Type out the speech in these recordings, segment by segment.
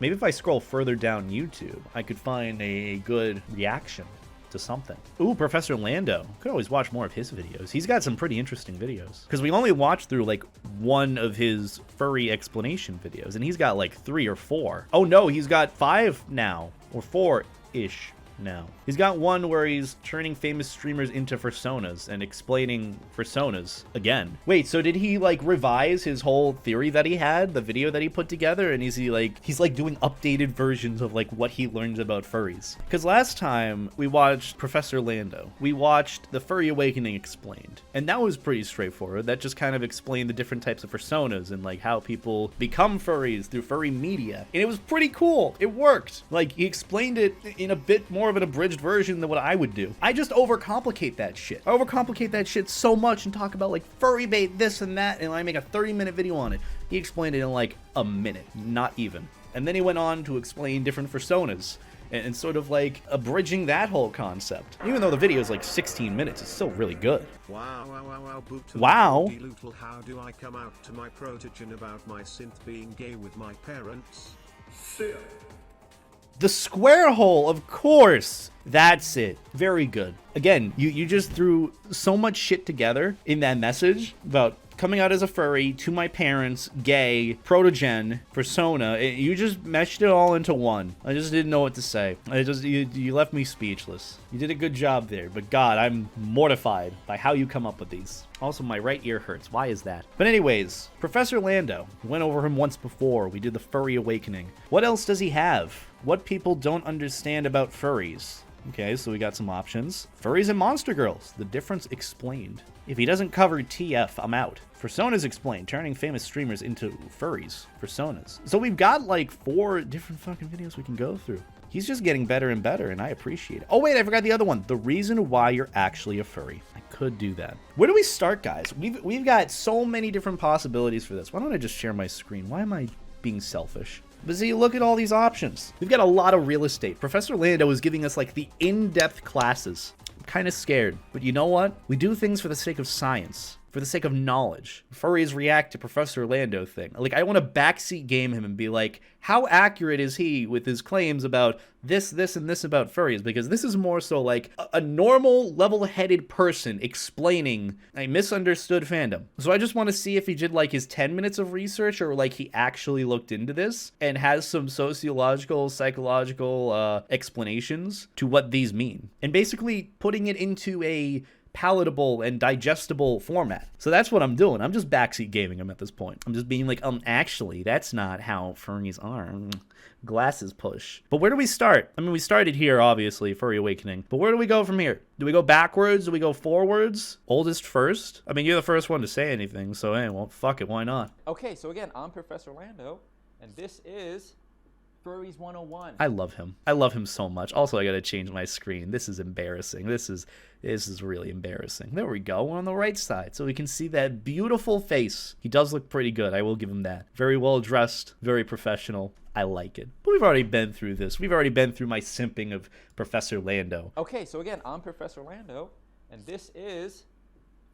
Maybe if I scroll further down YouTube, I could find a good reaction to something. Ooh, Professor Lando. Could always watch more of his videos. He's got some pretty interesting videos. Because we only watched through like one of his furry explanation videos, and he's got like 3 or 4. Oh no, he's got 5 now, or 4-ish. now. He's got one where he's turning famous streamers into Fursonas and explaining Fursonas again. Wait, so did he like revise his whole theory that he had, the video that he put together, and is he like, he's like doing updated versions of like what he learned about furries? Because last time we watched Professor Lando, we watched The Furry Awakening Explained, and that was pretty straightforward. That just kind of explained the different types of Fursonas and like how people become furries through furry media, and it was pretty cool. It worked. Like, he explained it in a bit more of an abridged version than what I would do. I just overcomplicate that shit. I overcomplicate that shit so much and talk about like furry bait, this and that, and I make a 30-minute video on it. He explained it in like a minute, not even. And then he went on to explain different Fursonas and sort of like abridging that whole concept. Even though the video is like 16 minutes, it's still really good. Wow, wow, wow, wow, boot. Wow. How do I come out to my protegen about my synth being gay with my parents? The square hole, of course. That's it. Very good. Again, you just threw so much shit together in that message about coming out as a furry, to my parents, gay, protogen, persona. You just meshed it all into one. I just didn't know what to say. You left me speechless. You did a good job there, but God, I'm mortified by how you come up with these. Also, my right ear hurts. Why is that? But anyways, Professor Lando. Went over him once before. We did the Furry Awakening. What else does he have? What people don't understand about furries? Okay, so we got some options. Furries and monster girls. The difference explained. If he doesn't cover TF, I'm out. Fursonas explained. Turning famous streamers into furries. Fursonas. So we've got like 4 different fucking videos we can go through. He's just getting better and better, and I appreciate it. Oh wait, I forgot the other one. The reason why you're actually a furry. I could do that. Where do we start, guys? We've got so many different possibilities for this. Why don't I just share my screen? Why am I being selfish? But see, look at all these options. We've got a lot of real estate. Professor Lando is giving us like the in-depth classes. I'm kind of scared, but you know what? We do things for the sake of science, for the sake of knowledge. Furries react to Professor Lando thing. Like, I want to backseat game him and be like, how accurate is he with his claims about this, and this about furries? Because this is more so like a normal, level-headed person explaining a misunderstood fandom. So I just want to see if he did like his 10 minutes of research, or like he actually looked into this and has some sociological, psychological explanations to what these mean. And basically putting it into a palatable and digestible format. So that's what I'm doing. I'm just backseat gaming him at this point. I'm just being like, actually, that's not how furries are. Glasses push. But where do we start? I mean, we started here, obviously, Furry Awakening. But where do we go from here? Do we go backwards? Do we go forwards? Oldest first? I mean, you're the first one to say anything, so hey, well, fuck it, why not? Okay, so again, I'm Professor Lando, and this is Furries 101. I love him. I love him so much. Also, I gotta change my screen. This is embarrassing. This is really embarrassing. There we go. We're on the right side, so we can see that beautiful face. He does look pretty good. I will give him that. Very well dressed. Very professional. I like it. But we've already been through this. We've already been through my simping of Professor Lando. Okay, so again, I'm Professor Lando, and this is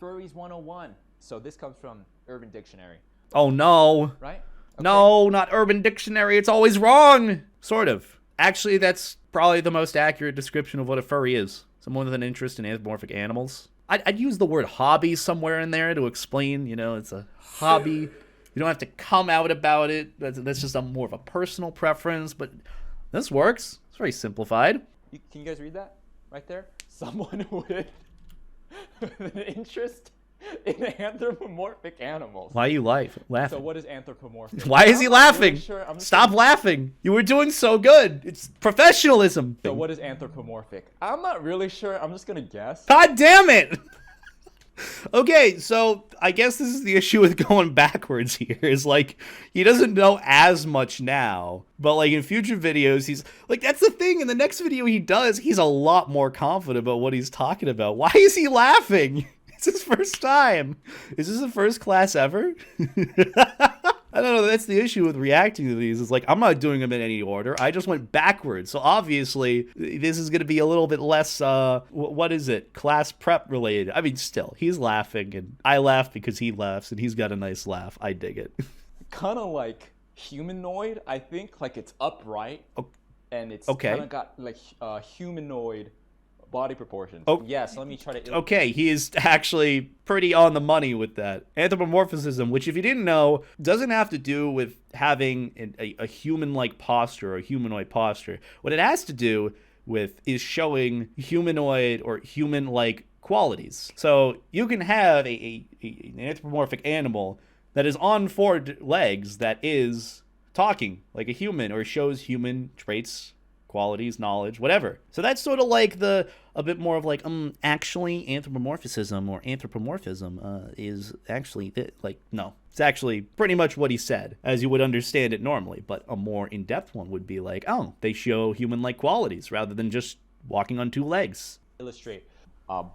Furries 101. So this comes from Urban Dictionary. Oh no. Right? Okay. No, not Urban Dictionary. It's always wrong. Sort of. Actually, that's probably the most accurate description of what a furry is. Someone with an interest in anthropomorphic animals. I'd use the word hobby somewhere in there to explain, you know, it's a hobby. You don't have to come out about it. That's just more of a personal preference, but this works. It's very simplified. Can you guys read that right there? Someone with an interest in anthropomorphic animals. Why are you laughing? So what is anthropomorphic? Why is he laughing? Really sure. Stop laughing. You were doing so good. It's professionalism. So what is anthropomorphic? I'm not really sure. I'm just going to guess. God damn it. Okay, so I guess this is the issue with going backwards here, is like, he doesn't know as much now, but like in future videos, he's like, that's the thing, in the next video he does, he's a lot more confident about what he's talking about. Why is he laughing? It's his first time. Is this the first class ever? I don't know, that's the issue with reacting to these. It's like, I'm not doing them in any order. I just went backwards. So obviously, this is going to be a little bit less, what is it? Class prep related. I mean, still, he's laughing, and I laugh because he laughs, and he's got a nice laugh. I dig it. Kind of like humanoid, I think. Like it's upright. And it's Okay. kind of got like humanoid body proportions. Oh. Yes, let me try to... Okay, he is actually pretty on the money with that. Anthropomorphism, which if you didn't know, doesn't have to do with having a human-like posture or a humanoid posture. What it has to do with is showing humanoid or human-like qualities. So you can have an anthropomorphic animal that is on 4 legs that is talking like a human or shows human traits, qualities, knowledge, whatever. So that's sort of like a bit more of like, actually anthropomorphism or anthropomorphism is actually, no. It's actually pretty much what he said, as you would understand it normally, but a more in-depth one would be like, oh, they show human-like qualities rather than just walking on 2 legs. Illustrate.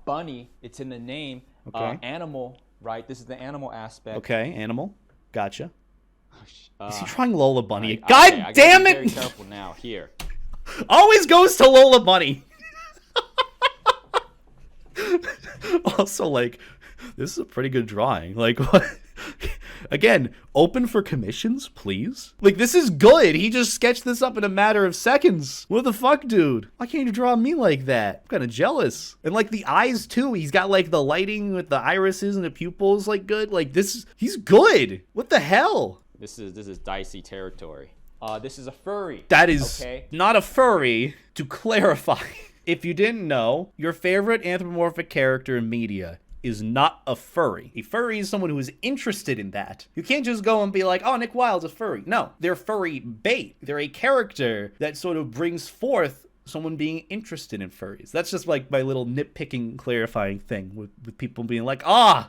Bunny, it's in the name. Okay. Animal, right? This is the animal aspect. Okay, animal. Gotcha. Is he trying Lola Bunny? Right, God okay, I gotta damn be it! Very careful now. Here. Always goes to Lola Bunny. Also, like, this is a pretty good drawing. Like, what? Again, open for commissions, please. Like, this is good. He just sketched this up in a matter of seconds. What the fuck, dude? Why can't you draw me like that? I'm kind of jealous. And, like, the eyes, too. He's got, like, the lighting with the irises and the pupils, like, good. Like, this, he's good. What the hell? This is dicey territory. This is a furry. That is okay. Not a furry, to clarify. If you didn't know, your favorite anthropomorphic character in media is not a furry. A furry is someone who is interested in that. You can't just go and be like, oh, Nick Wilde's a furry. No, they're furry bait. They're a character that sort of brings forth someone being interested in furries. That's just like my little nitpicking clarifying thing with people being like,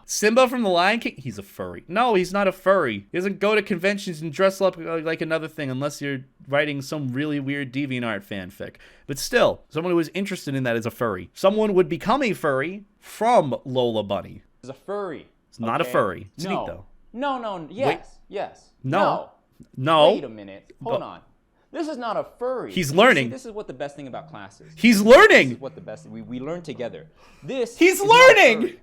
Simba from the Lion King, he's a furry. No, he's not a furry. He doesn't go to conventions and dress up like another thing unless you're writing some really weird DeviantArt fanfic. But still, someone who is interested in that is a furry. Someone would become a furry from Lola Bunny. It's a furry. It's not a furry. It's neat though. No. Yes. Yes. No. Wait a minute. Hold on. This is not a furry. He's learning. See, this is what the best thing about classes. He's learning. This is what the best we learn together. This He's is learning.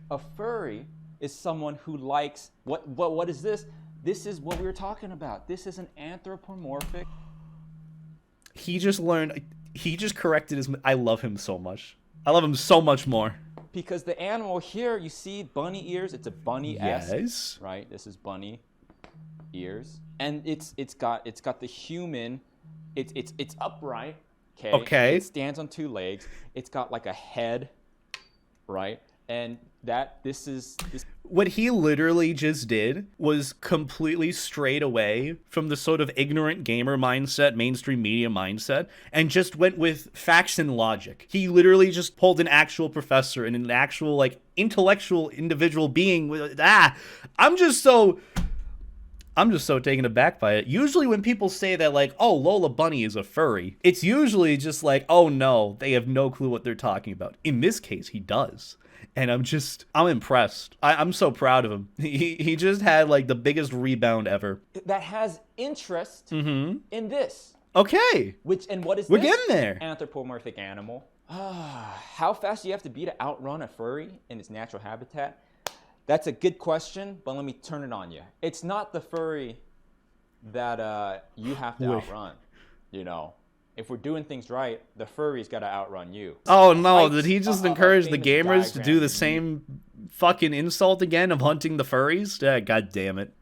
A furry is someone who likes what is this? This is what we were talking about. This is an anthropomorphic. He just learned. He just corrected his. I love him so much. I love him so much more. Because the animal here, you see bunny ears. It's a bunny-esque. Yes. Right. This is bunny ears. And it's got the human, it's upright, okay. It stands on 2 legs. It's got like a head, right? And this is what he literally just did was completely strayed away from the sort of ignorant gamer mindset, mainstream media mindset, and just went with facts and logic. He literally just pulled an actual professor and an actual like intellectual individual being with I'm just so taken aback by it. Usually when people say that, like, oh, Lola Bunny is a furry, it's usually just like, oh no, they have no clue what they're talking about. In this case, he does. And I'm impressed. I'm so proud of him. He just had, like, the biggest rebound ever. That has interest in this. Okay. What is We're this? getting there. Anthropomorphic animal. How fast do you have to be to outrun a furry in its natural habitat? That's a good question, but let me turn it on you. It's not the furry that you have to outrun, you know. If we're doing things right, the furry's got to outrun you. Oh no, did he just encourage the gamers to do the same fucking insult again of hunting the furries? Yeah, God damn it.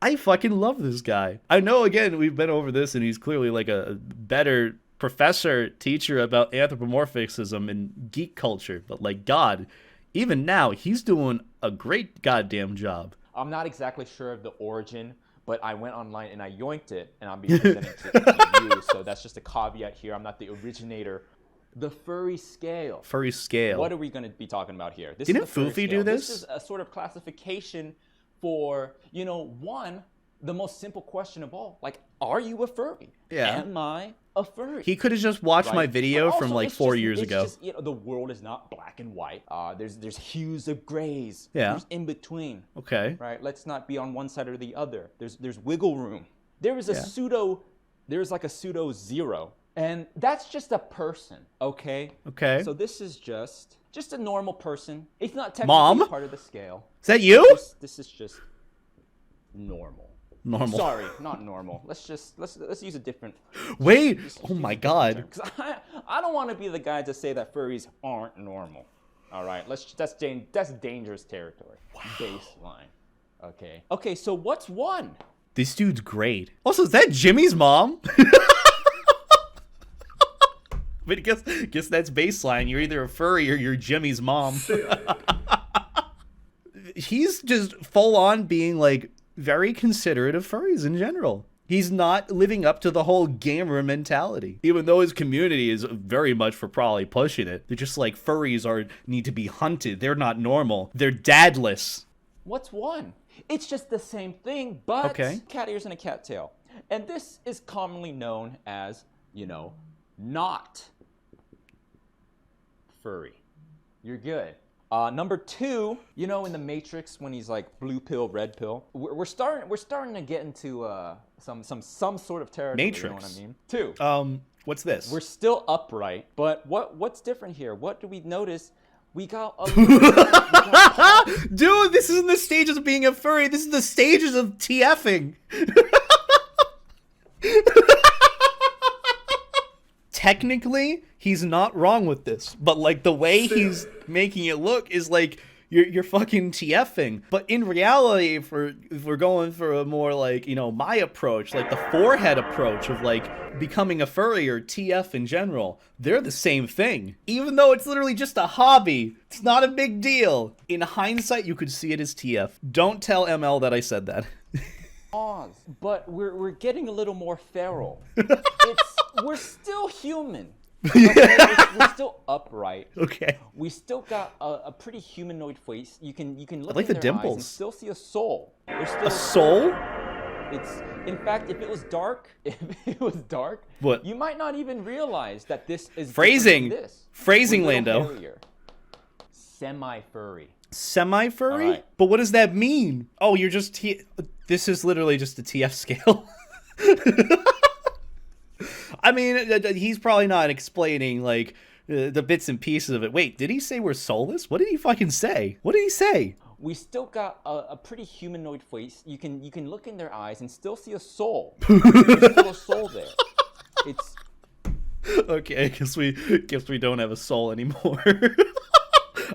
I fucking love this guy. I know, again, we've been over this, and he's clearly like a better professor, teacher about anthropomorphism and geek culture. But, like, God, even now, he's doing a great goddamn job. I'm not exactly sure of the origin, but I went online and I yoinked it, and I'll be presenting it to you. So that's just a caveat here. I'm not the originator. The furry scale. Furry scale. What are we going to be talking about here? Didn't Foofy do this? This is a sort of classification for, you know, the most simple question of all. Like, are you a furry? Yeah. Am I a furry? He could have just watched my video from like 4 years ago. Just, you know, the world is not black and white. There's hues of grays. Yeah. There's in between. Okay. Right. Let's not be on one side or the other. There's wiggle room. There's like a pseudo zero, and that's just a person. Okay. Okay. So this is just just a normal person. It's not technically Mom? part of the scale. Is that you? This is just normal. Normal. Sorry, not normal. Let's use a different. Wait. Just Oh use my a different God. term, 'cause I don't want to be the guy to say that furries aren't normal. All right, that's dangerous territory. Wow. Baseline. Okay. Okay, so what's one? This dude's great. Also, is that Jimmy's mom? But guess that's baseline. You're either a furry or you're Jimmy's mom. He's just full on being like very considerate of furries in general. He's not living up to the whole gamer mentality. Even though his community is very much for probably pushing it. They're just like, furries need to be hunted. They're not normal. They're dadless. What's one? It's just the same thing, but cat ears and a cat tail. And this is commonly known as, not furry. You're good. Number two, in the Matrix when he's like blue pill, red pill, we're starting to get into some sort of territory. Matrix. You know what I mean? Two. What's this? We're still upright, but what's different here? What do we notice? We got a Dude, this isn't the stages of being a furry. This is the stages of TFing. Technically, he's not wrong with this, but like the way he's making it look is like you're fucking TFing. But in reality, if we're going for a more like, my approach, like the forehead approach of like becoming a furry or TF in general, they're the same thing. Even though it's literally just a hobby, it's not a big deal. In hindsight, you could see it as TF. Don't tell ML that I said that. But we're getting a little more feral. We're still human. Okay? We're still upright. Okay. We still got a pretty humanoid face. You can look like in the their dimples. eyes and still see a soul. There's still A soul? It's in fact, if it was dark, What? you might not even realize that this is Phrasing. This. Phrasing, We're a little Lando. hairier. Semi-furry. Semi-furry? Right. But what does that mean? Oh, you're just this is literally just a TF scale. I mean, he's probably not explaining like the bits and pieces of it. Wait, did he say we're soulless? What did he fucking say? What did he say? We still got a pretty humanoid face. You can look in their eyes and still see a soul. There's still a soul there. It's okay. Guess we don't have a soul anymore.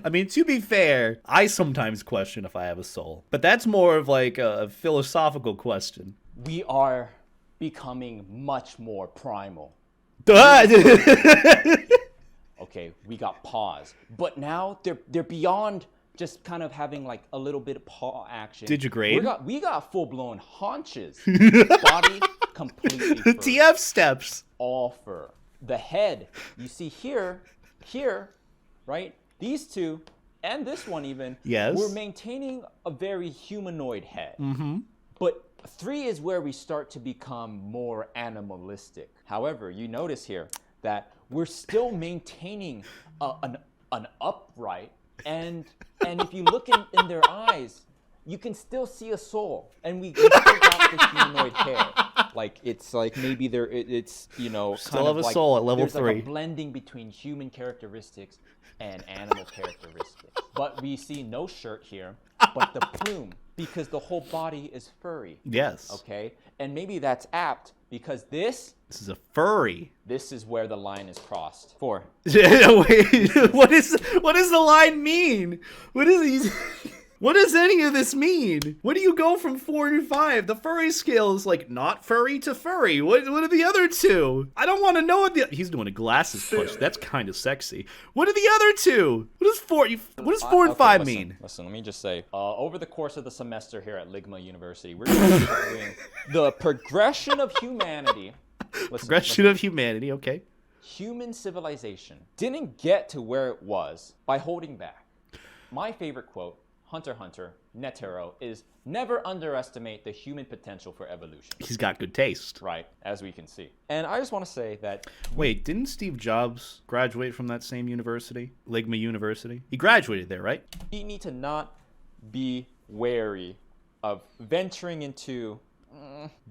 I mean, to be fair, I sometimes question if I have a soul, but that's more of like a philosophical question. We are becoming much more primal. Okay, we got paws, but now they're beyond just kind of having like a little bit of paw action. Digigrade? We got full blown haunches. Body completely fur. TF steps. All fur. The head, you see here, right? These two, and this one even, yes, we're maintaining a very humanoid head. Mm-hmm. But 3 is where we start to become more animalistic. However, you notice here that we're still maintaining an upright, and if you look in their eyes, you can still see a soul, and we still got the humanoid hair. Like it's like maybe it's still kind have of a like, soul at level there's 3. Like a blending between human characteristics and animal characteristics. But we see no shirt here, but the plume, because the whole body is furry. Yes. Okay? And maybe that's apt because this is a furry. This is where the line is crossed. 4. Wait, what does the line mean? What does any of this mean? When do you go from 4 to 5? The furry scale is like not furry to furry. What are the other two? I don't want to know what he's doing a glasses push. That's kind of sexy. What are the other two? What does 4 and 5 mean? Listen, let me just say, over the course of the semester here at Ligma University, we're going to be covering the progression of humanity. Progression of humanity, okay. Human civilization didn't get to where it was by holding back. My favorite quote, Hunter x Hunter, Netero, is never underestimate the human potential for evolution. He's got good taste. Right, as we can see. And I just want to say that... Wait, didn't Steve Jobs graduate from that same university? Ligma University? He graduated there, right? We need to not be wary of venturing into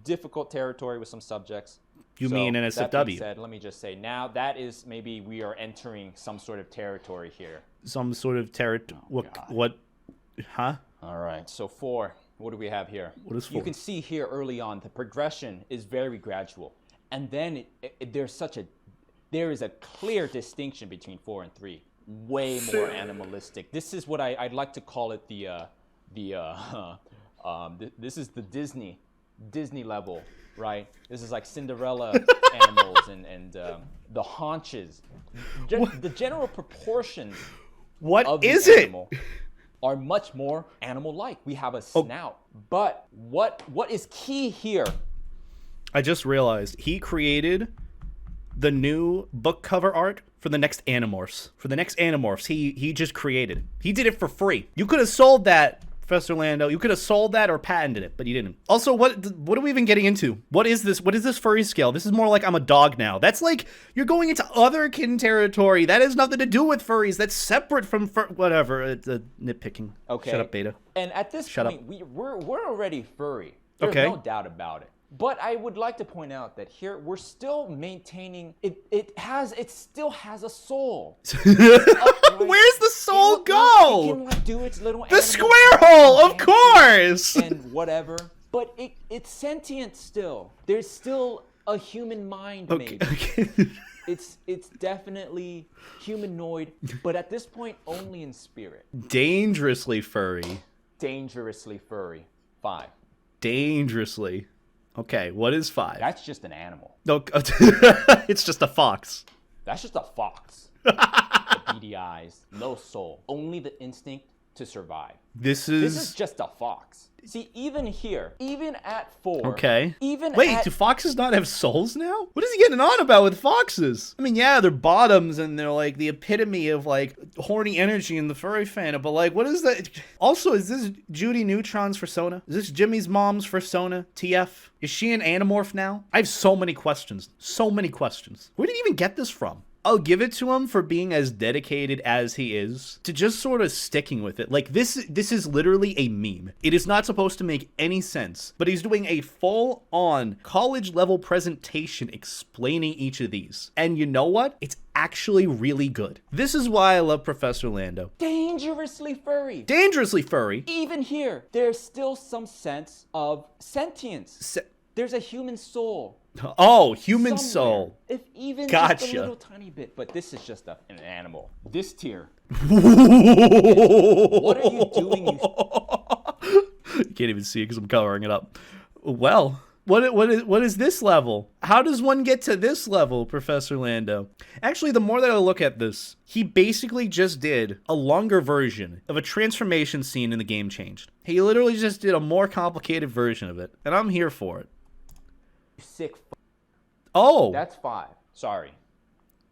difficult territory with some subjects. You mean That NSFW? being said, let me just say now that is maybe we are entering some sort of territory here. Some sort of territory. What? Huh? All right. So 4. What do we have here? What is 4? You can see here early on the progression is very gradual, and then there is a clear distinction between 4 and 3. Way more animalistic. This is what I'd like to call it this is the Disney level, right? This is like Cinderella animals and the haunches. The general proportions of the animal are much more animal-like. We have a snout. But what is key here? I just realized he created the new book cover art for the next Animorphs. For the next Animorphs, he just created it. He did it for free. You could have sold that, Professor Lando. You could have sold that or patented it, but you didn't. Also, what are we even getting into? What is this? What is this furry scale? This is more like I'm a dog now. That's like you're going into other kin territory. That has nothing to do with furries. That's separate from whatever. It's nitpicking. Okay. Shut up, Beta. And at this point, we're already furry. There's Okay. no doubt about it. But I would like to point out that here we're still maintaining it still has a soul. Where's the soul go? It can like do its little The square hole, of course. And whatever. But it's sentient still. There's still a human mind maybe. Okay. It's definitely humanoid, but at this point only in spirit. Dangerously furry. Dangerously furry. 5. Dangerously. Okay, what is 5? That's just an animal. No, it's just a fox. That's just a fox. The beady eyes, no soul, only the instinct to survive. This This is is just a fox. See, even here, even at 4. okay. Even Wait, do foxes not have souls now? What is he getting on about with foxes? I mean, yeah, they're bottoms and they're like the epitome of like horny energy in the furry fandom, but like, what is that? Also, is this Judy Neutron's Fursona? Is this Jimmy's mom's Fursona? TF? Is she an Animorph now? I have so many questions. So many questions. Where did he even get this from? I'll give it to him for being as dedicated as he is to just sort of sticking with it. Like this is literally a meme. It is not supposed to make any sense, but he's doing a full-on college level presentation explaining each of these. And you know what? It's actually really good. This is why I love Professor Lando. dangerously furry. Dangerously furry. Even here, there's still some sense of sentience. There's a human soul. Oh, human somewhere, soul. If even Gotcha. just a little tiny bit, but this is just an animal. This tier. What are you doing? You can't even see it because I'm covering it up. Well, what is this level? How does one get to this level, Professor Lando? Actually, the more that I look at this, he basically just did a longer version of a transformation scene in the Game Changed. He literally just did a more complicated version of it, and I'm here for it. Sick. Oh, That's 5. Sorry.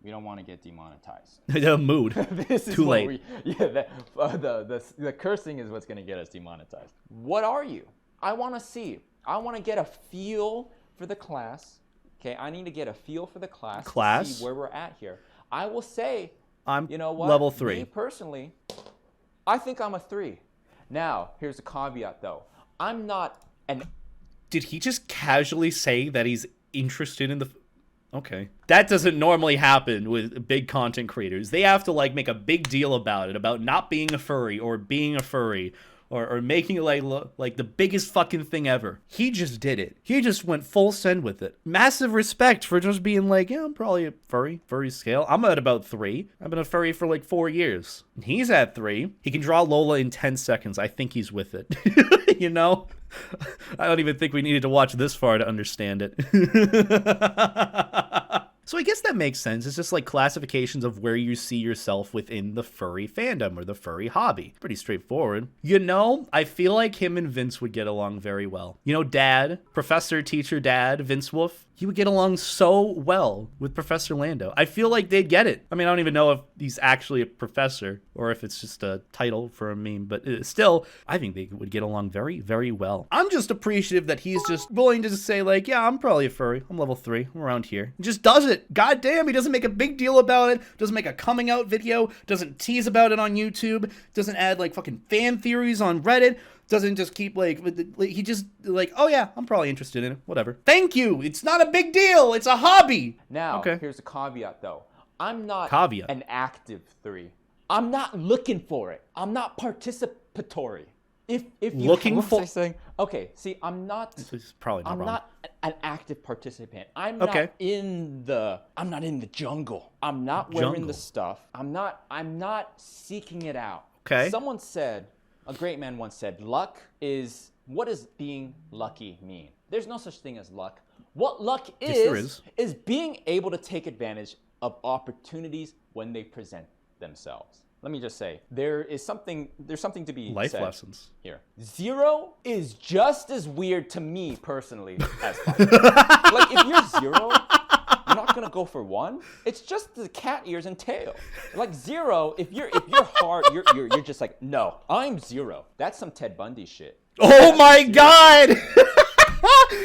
We don't want to get demonetized. the mood. This is Too what late. The cursing is what's going to get us demonetized. What are you? I want to see. I want to get a feel for the class. Okay, I need to get a feel for the class. To see where we're at here. I will say, you know what? level 3. Me personally, I think I'm a 3. Now, here's a caveat though. I'm not an. Did he just casually say that he's interested in the... Okay. That doesn't normally happen with big content creators. They have to, like, make a big deal about it, about not being a furry or being a furry or making it like the biggest fucking thing ever. He just did it. He just went full send with it. Massive respect for just being like, yeah, I'm probably a furry scale. I'm at about 3. I've been a furry for like 4 years. And he's at 3. He can draw Lola in 10 seconds. I think he's with it. You know? I don't even think we needed to watch this far to understand it. So I guess that makes sense. It's just like classifications of where you see yourself within the furry fandom or the furry hobby. Pretty straightforward. You know, I feel like him and Vince would get along very well. You know, Dad, Professor, Teacher, Dad, Vince Wolf, he would get along so well with Professor Lando. I feel like they'd get it. I mean, I don't even know if he's actually a professor or if it's just a title for a meme, but still, I think they would get along very, very well. I'm just appreciative that he's just willing to just say like, yeah, I'm probably a furry. I'm level 3. I'm around here. He just does it. God damn, he doesn't make a big deal about it. Doesn't make a coming out video. Doesn't tease about it on YouTube. Doesn't add like fucking fan theories on Reddit. Doesn't just keep like, he just like, oh yeah, I'm probably interested in it. Whatever. Thank you. It's not a big deal. It's a hobby. Now, okay. Here's a caveat though. I'm not Caveat. an active 3. I'm not looking for it. I'm not participatory. If you looking for saying, okay, see, I'm not. This is probably not I'm wrong. not an active participant. I'm not in the jungle. I'm not wearing the stuff. I'm not seeking it out. Okay. Someone said, a great man once said, luck is, what does being lucky mean? There's no such thing as luck. What luck is being able to take advantage of opportunities when they present themselves. Let me just say, there's something to be life said lessons here. 0 is just as weird to me personally as 5. Like if you're 0, you're not gonna go for 1. It's just the cat ears and tail. Like 0, if you're hard, you're just like, no, I'm 0. That's some Ted Bundy shit. Oh my God.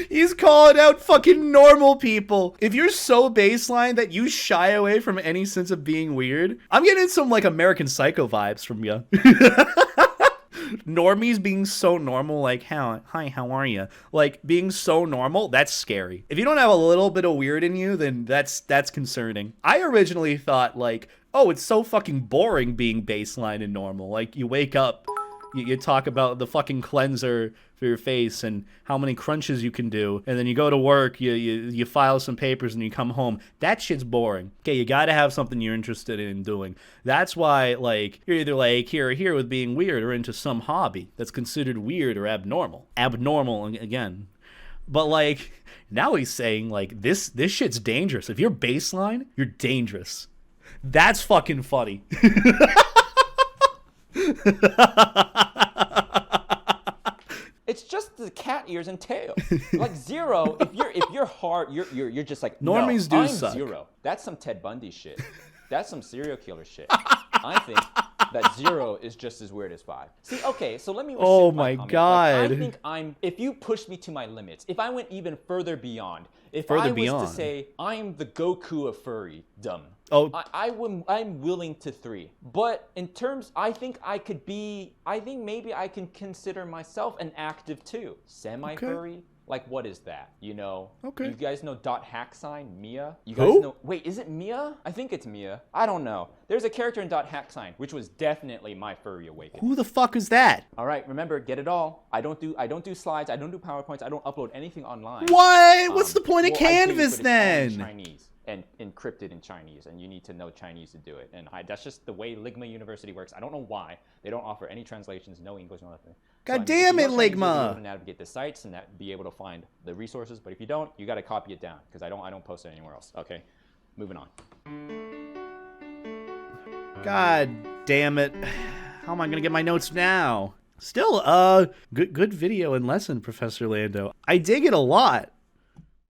He's calling out fucking normal people. If you're so baseline that you shy away from any sense of being weird, I'm getting some like American Psycho vibes from you. Normies being so normal, like, hi, how are you? Like, being so normal, that's scary. If you don't have a little bit of weird in you, then that's concerning. I originally thought, like, oh, it's so fucking boring being baseline and normal. Like, you wake up, you talk about the fucking cleanser for your face and how many crunches you can do, and then you go to work, you file some papers, and you come home. That shit's boring. Okay, you gotta have something you're interested in doing. That's why, like, you're either like here or here with being weird, or into some hobby that's considered weird or abnormal. Abnormal again. But like, now he's saying like this shit's dangerous. If you're baseline, you're dangerous. That's fucking funny. It's just the cat ears and tail. Like 0, if you're hard, you're just like, normies no, do I'm suck. 0. That's some Ted Bundy shit. That's some serial killer shit. I think that 0 is just as weird as 5. See, okay, so let me. Oh my God. Like, I think if you push me to my limits, if I went even further beyond, if further I was beyond. to say I'm the Goku of furrydom. Oh, I'm willing to 3. But in terms, I think maybe I can consider myself an active 2. Semi-furry? Okay. Like, what is that? You know? Okay. You guys know .hacksign, Mia? You Who? guys know? Wait, is it Mia? I think it's Mia. I don't know. There's a character in .hacksign, which was definitely my furry awakening. Who the fuck is that? All right, remember, get it all. I don't do slides. I don't do PowerPoints. I don't upload anything online. What? What's the point of well, Canvas I do, but then? it's all in Chinese and encrypted in Chinese, and you need to know Chinese to do it. And that's just the way Ligma University works. I don't know why they don't offer any translations, no English, no nothing. God damn it, Ligma! You'll be able to navigate the sites and be able to find the resources. But if you don't, you got to copy it down because I don't post it anywhere else. Okay, moving on. God damn it! How am I gonna get my notes now? Still, good video and lesson, Professor Lando. I dig it a lot.